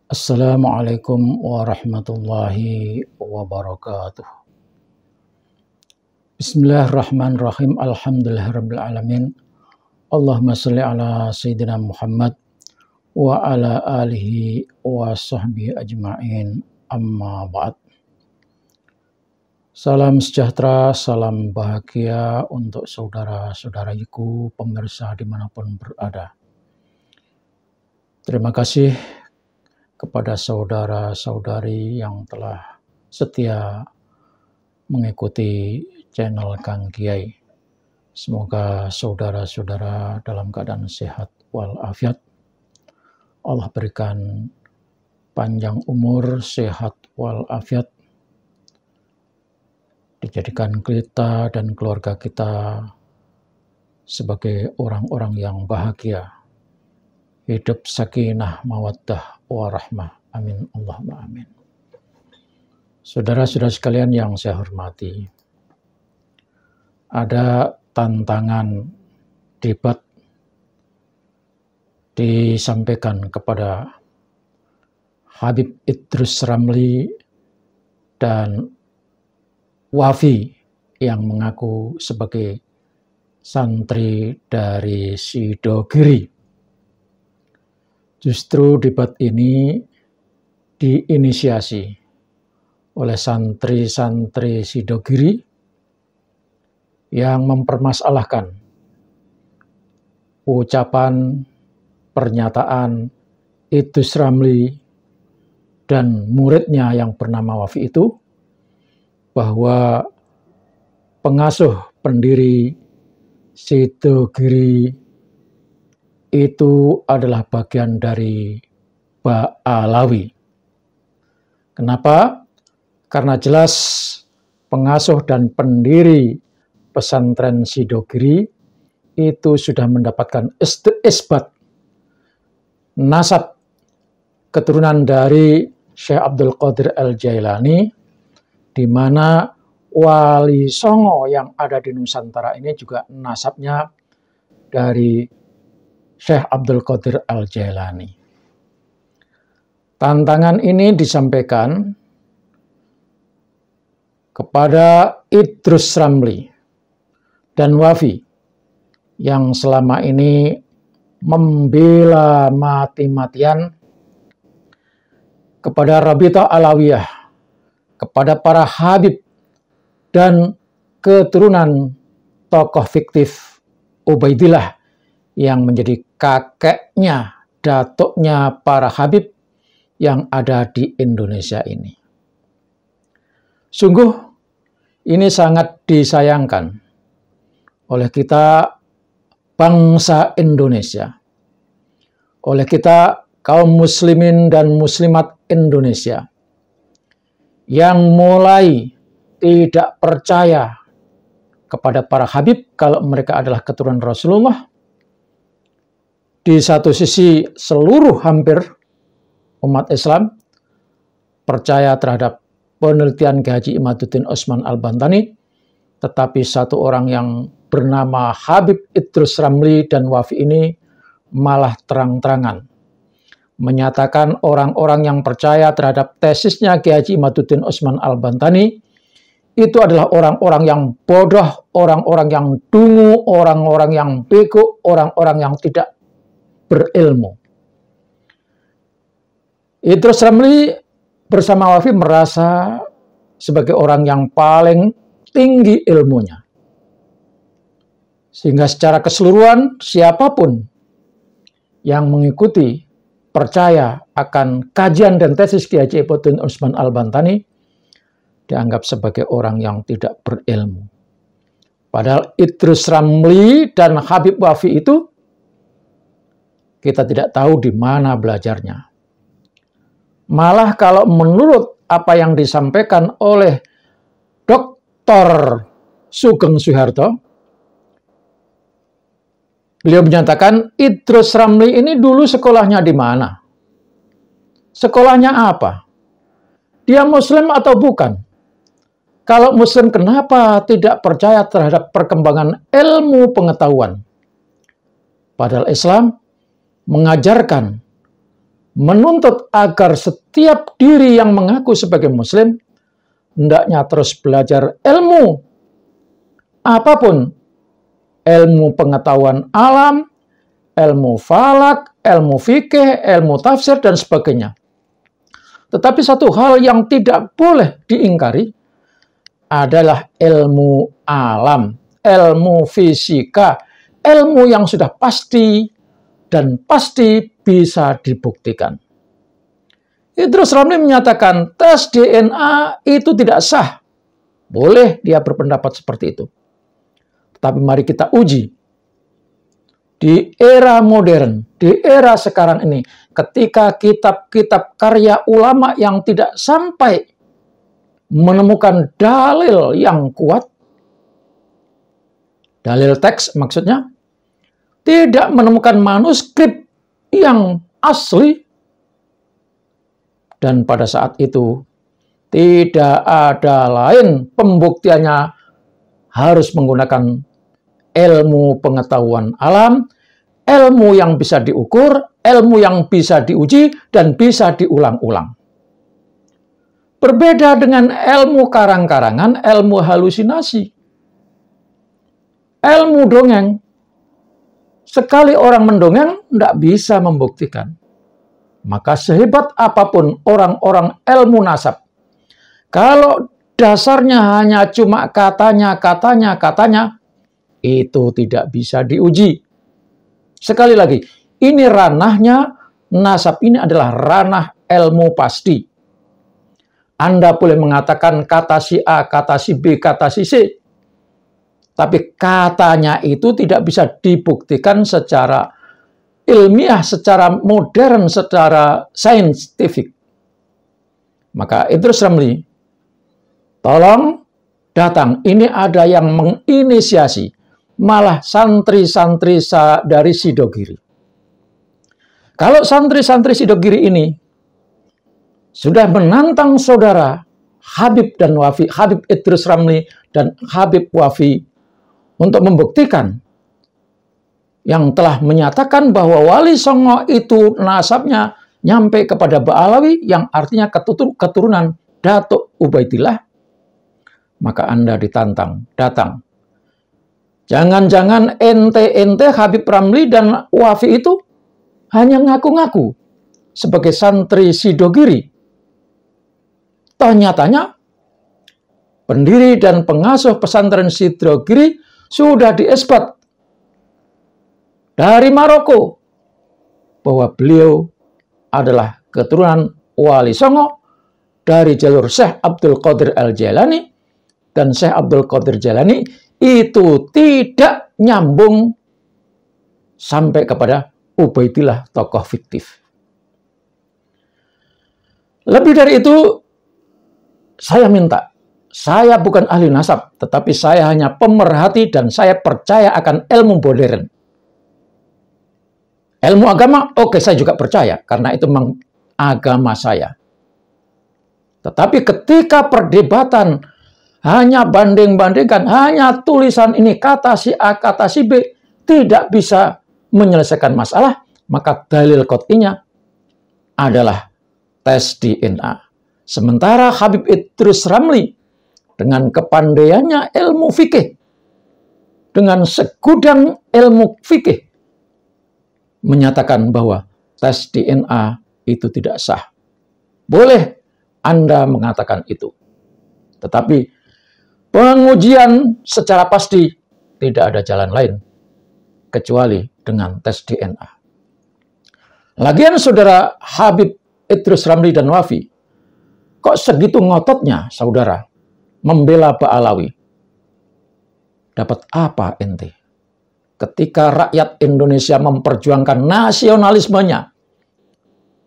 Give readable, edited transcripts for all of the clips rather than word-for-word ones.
Assalamualaikum warahmatullahi wabarakatuh. Bismillahirrahmanirrahim. Alhamdulillahirabbil alamin. Allahumma shalli ala sayyidina Muhammad wa ala alihi wa sahbihi ajma'in. Amma ba'd. Salam sejahtera, salam bahagia untuk saudara-saudaraku pemirsa dimanapun berada. Terima kasih kepada saudara-saudari yang telah setia mengikuti channel Kang Kiai. Semoga saudara-saudara dalam keadaan sehat walafiat. Allah berikan panjang umur, sehat walafiat. Dijadikan kita dan keluarga kita sebagai orang-orang yang bahagia. Hidup sakinah mawaddah warahmah. Amin Allahumma amin. Saudara-saudara sekalian yang saya hormati, ada tantangan debat disampaikan kepada Habib Idrus Ramli dan Wafi yang mengaku sebagai santri dari Sidogiri. Justru debat ini diinisiasi oleh santri-santri Sidogiri yang mempermasalahkan ucapan, pernyataan Idrus Ramli dan muridnya yang bernama Wafi itu, bahwa pengasuh pendiri Sidogiri itu adalah bagian dari Ba'alawi. Kenapa? Karena jelas pengasuh dan pendiri pesantren Sidogiri itu sudah mendapatkan isbat nasab keturunan dari Syekh Abdul Qadir Al-Jailani, di mana Wali Songo yang ada di Nusantara ini juga nasabnya dari Syekh Abdul Qadir Al-Jailani. Tantangan ini disampaikan kepada Idrus Ramli dan Wafi yang selama ini membela mati-matian kepada Rabithah Alawiyah, kepada para habib dan keturunan tokoh fiktif Ubaidillah yang menjadi kakeknya, datuknya para habib yang ada di Indonesia ini. Sungguh ini sangat disayangkan oleh kita bangsa Indonesia, oleh kita kaum muslimin dan muslimat Indonesia yang mulai tidak percaya kepada para habib kalau mereka adalah keturunan Rasulullah. Di satu sisi seluruh hampir umat Islam percaya terhadap penelitian Kiai Haji Imaduddin Utsman Al-Bantani, tetapi satu orang yang bernama Habib Idrus Ramli dan Wafi ini malah terang-terangan menyatakan orang-orang yang percaya terhadap tesisnya Kiai Haji Imaduddin Utsman Al-Bantani itu adalah orang-orang yang bodoh, orang-orang yang dungu, orang-orang yang bego, orang-orang yang tidak berilmu. Idrus Ramli bersama Wafi merasa sebagai orang yang paling tinggi ilmunya. Sehingga secara keseluruhan siapapun yang mengikuti percaya akan kajian dan tesis Kiai Haji Imaduddin Utsman Al-Bantani dianggap sebagai orang yang tidak berilmu. Padahal Idrus Ramli dan Habib Wafi itu kita tidak tahu di mana belajarnya. Malah kalau menurut apa yang disampaikan oleh Dr. Sugeng Suharto, beliau menyatakan Idrus Ramli ini dulu sekolahnya di mana? Sekolahnya apa? Dia muslim atau bukan? Kalau muslim, kenapa tidak percaya terhadap perkembangan ilmu pengetahuan? Padahal Islam mengajarkan menuntut agar setiap diri yang mengaku sebagai Muslim hendaknya terus belajar ilmu apapun, ilmu pengetahuan alam, ilmu falak, ilmu fikih, ilmu tafsir, dan sebagainya. Tetapi satu hal yang tidak boleh diingkari adalah ilmu alam, ilmu fisika, ilmu yang sudah pasti dan pasti bisa dibuktikan. Idrus Ramli menyatakan tes DNA itu tidak sah. Boleh dia berpendapat seperti itu. Tapi mari kita uji. Di era modern, di era sekarang ini, ketika kitab-kitab karya ulama yang tidak sampai menemukan dalil yang kuat, dalil teks maksudnya, tidak menemukan manuskrip yang asli, dan pada saat itu tidak ada lain pembuktiannya harus menggunakan ilmu pengetahuan alam, ilmu yang bisa diukur, ilmu yang bisa diuji, dan bisa diulang-ulang. Berbeda dengan ilmu karang-karangan, ilmu halusinasi, ilmu dongeng. Sekali orang mendongeng, tidak bisa membuktikan. Maka sehebat apapun orang-orang ilmu nasab, kalau dasarnya hanya cuma katanya, itu tidak bisa diuji. Sekali lagi, ini ranahnya, nasab ini adalah ranah ilmu pasti. Anda boleh mengatakan kata si A, kata si B, kata si C. Tapi katanya itu tidak bisa dibuktikan secara ilmiah, secara modern, secara saintifik. Maka Idrus Ramli, tolong datang. Ini ada yang menginisiasi, malah santri-santri dari Sidogiri. Kalau santri-santri Sidogiri ini sudah menantang saudara Habib dan Wafi, Habib Idrus Ramli dan Habib Wafi untuk membuktikan yang telah menyatakan bahwa Wali Songo itu nasabnya nyampe kepada Ba'alawi yang artinya keturunan Datuk Ubaidillah, maka Anda ditantang, datang. Jangan-jangan ente Habib Ramli dan Wafi itu hanya ngaku-ngaku sebagai santri Sidogiri. Toh nyatanya pendiri dan pengasuh pesantren Sidogiri sudah diesbat dari Maroko bahwa beliau adalah keturunan Wali Songo dari jalur Syekh Abdul Qadir Al-Jailani, dan Syekh Abdul Qadir Jailani itu tidak nyambung sampai kepada Ubaidillah, tokoh fiktif. Lebih dari itu, saya minta, saya bukan ahli nasab, tetapi saya hanya pemerhati dan saya percaya akan ilmu modern. Ilmu agama, oke, saya juga percaya, karena itu memang agama saya. Tetapi ketika perdebatan hanya banding-bandingkan, hanya tulisan ini, kata si A, kata si B, tidak bisa menyelesaikan masalah, maka dalil qat'inya adalah tes DNA. Sementara Habib Idrus Ramli, dengan kepandaiannya ilmu fikih, dengan segudang ilmu fikih, menyatakan bahwa tes DNA itu tidak sah. Boleh Anda mengatakan itu. Tetapi pengujian secara pasti tidak ada jalan lain kecuali dengan tes DNA. Lagian saudara Habib Idrus Ramli dan Wafi, kok segitu ngototnya saudara membela Ba'alawi? Dapat apa ente? Ketika rakyat Indonesia memperjuangkan nasionalismenya,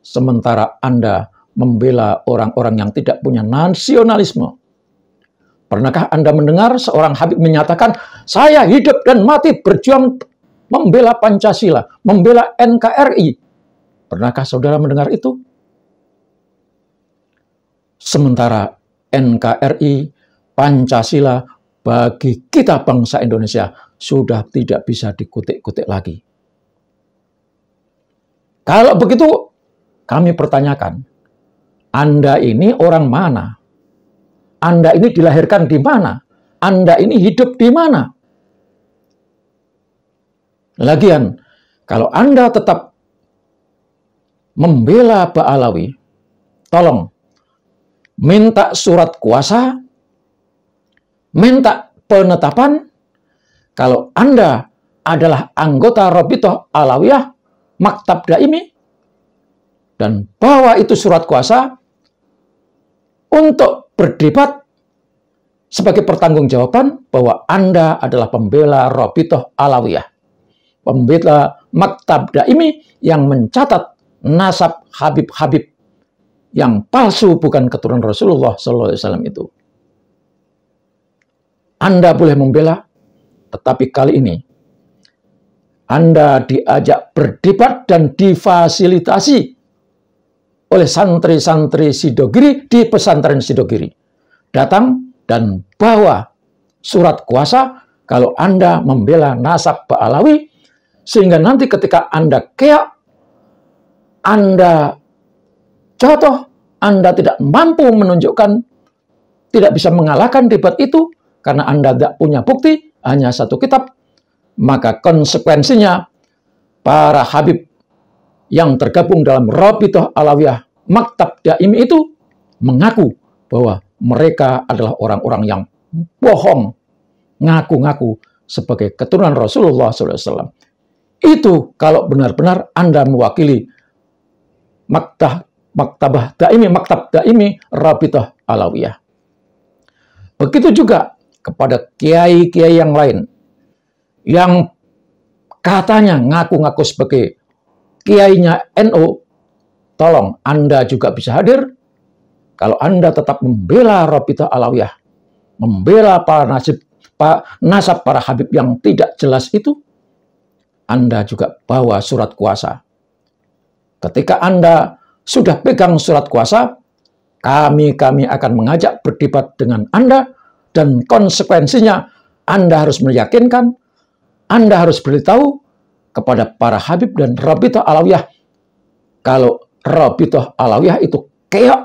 sementara Anda membela orang-orang yang tidak punya nasionalisme. Pernahkah Anda mendengar seorang Habib menyatakan, saya hidup dan mati berjuang membela Pancasila, membela NKRI? Pernahkah saudara mendengar itu? Sementara NKRI, Pancasila, bagi kita bangsa Indonesia sudah tidak bisa dikutik-kutik lagi. Kalau begitu, kami pertanyakan, Anda ini orang mana? Anda ini dilahirkan di mana? Anda ini hidup di mana? Lagian, kalau Anda tetap membela Ba'alawi, tolong minta surat kuasa, minta penetapan kalau Anda adalah anggota Rabithah Alawiyah Maktab Daimi, dan bawa itu surat kuasa untuk berdebat sebagai pertanggungjawaban bahwa Anda adalah pembela Rabithah Alawiyah, pembela Maktab Daimi yang mencatat nasab Habib-Habib yang palsu, bukan keturunan Rasulullah SAW itu. Anda boleh membela, tetapi kali ini Anda diajak berdebat dan difasilitasi oleh santri-santri Sidogiri di pesantren Sidogiri. Datang dan bawa surat kuasa kalau Anda membela nasab Ba'alawi, sehingga nanti ketika Anda keok, Anda jatuh, Anda tidak mampu menunjukkan, tidak bisa mengalahkan debat itu, karena Anda tidak punya bukti, hanya satu kitab, maka konsekuensinya para Habib yang tergabung dalam Rabithah Alawiyah Maktab Daimi itu mengaku bahwa mereka adalah orang-orang yang bohong, ngaku-ngaku sebagai keturunan Rasulullah SAW. Itu kalau benar-benar Anda mewakili Maktab Daimi Rabithah Alawiyah. Begitu juga kepada kiai-kiai yang lain yang katanya ngaku-ngaku sebagai kiainya NU, tolong Anda juga bisa hadir. Kalau Anda tetap membela Rabithah Alawiyah, membela para nasab para Habib yang tidak jelas itu, Anda juga bawa surat kuasa. Ketika Anda sudah pegang surat kuasa, kami akan mengajak berdebat dengan Anda, dan konsekuensinya Anda harus meyakinkan, Anda harus beritahu kepada para Habib dan Rabithah Alawiyah kalau Rabithah Alawiyah itu keok,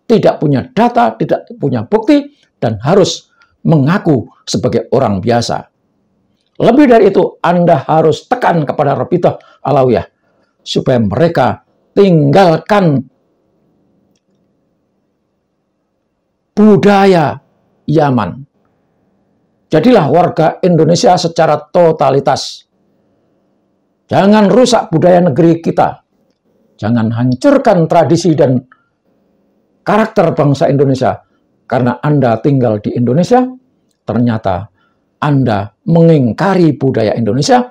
tidak punya data, tidak punya bukti, dan harus mengaku sebagai orang biasa. Lebih dari itu, Anda harus tekan kepada Rabithah Alawiyah supaya mereka tinggalkan budaya Yaman. Jadilah warga Indonesia secara totalitas. Jangan rusak budaya negeri kita. Jangan hancurkan tradisi dan karakter bangsa Indonesia. Karena Anda tinggal di Indonesia, ternyata Anda mengingkari budaya Indonesia,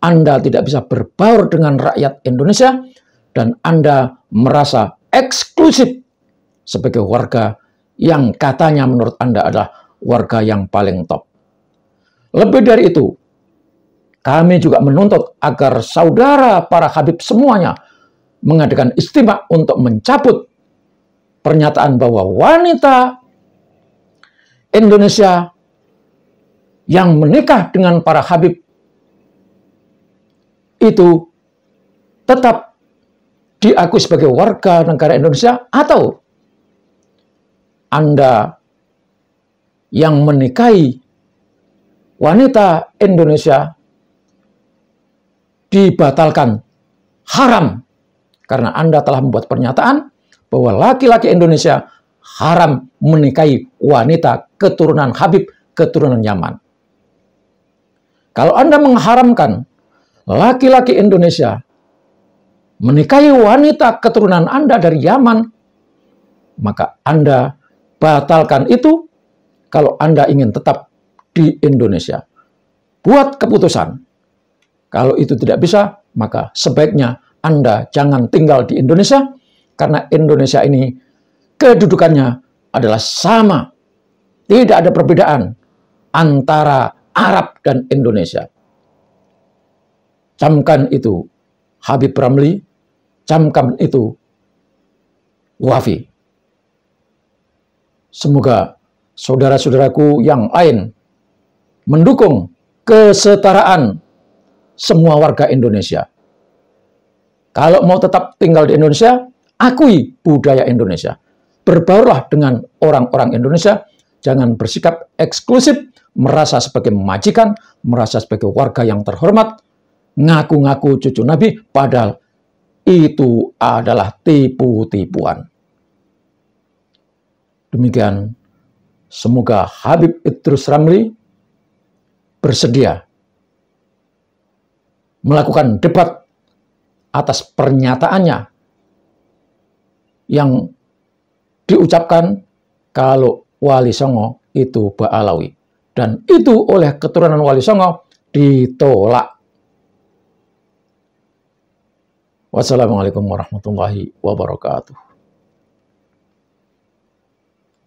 Anda tidak bisa berbaur dengan rakyat Indonesia, dan Anda merasa eksklusif sebagai warga yang katanya menurut Anda adalah warga yang paling top. Lebih dari itu, kami juga menuntut agar saudara para Habib semuanya mengadakan istimewa untuk mencabut pernyataan bahwa wanita Indonesia yang menikah dengan para Habib itu tetap diakui sebagai warga negara Indonesia, atau Anda yang menikahi wanita Indonesia dibatalkan, haram, karena Anda telah membuat pernyataan bahwa laki-laki Indonesia haram menikahi wanita keturunan Habib, keturunan Yaman. Kalau Anda mengharamkan laki-laki Indonesia menikahi wanita keturunan Anda dari Yaman, maka Anda batalkan itu kalau Anda ingin tetap di Indonesia. Buat keputusan. Kalau itu tidak bisa, maka sebaiknya Anda jangan tinggal di Indonesia, karena Indonesia ini kedudukannya adalah sama. Tidak ada perbedaan antara Arab dan Indonesia. Camkan itu Habib Ramli, camkan itu Wafi. Semoga saudara-saudaraku yang lain mendukung kesetaraan semua warga Indonesia. Kalau mau tetap tinggal di Indonesia, akui budaya Indonesia. Berbaulah dengan orang-orang Indonesia, jangan bersikap eksklusif, merasa sebagai majikan, merasa sebagai warga yang terhormat, ngaku-ngaku cucu Nabi, padahal itu adalah tipu-tipuan. Demikian, semoga Habib Idrus Ramli bersedia melakukan debat atas pernyataannya yang diucapkan kalau Wali Songo itu Ba'alawi. Dan itu oleh keturunan Wali Songo ditolak. Wassalamualaikum warahmatullahi wabarakatuh.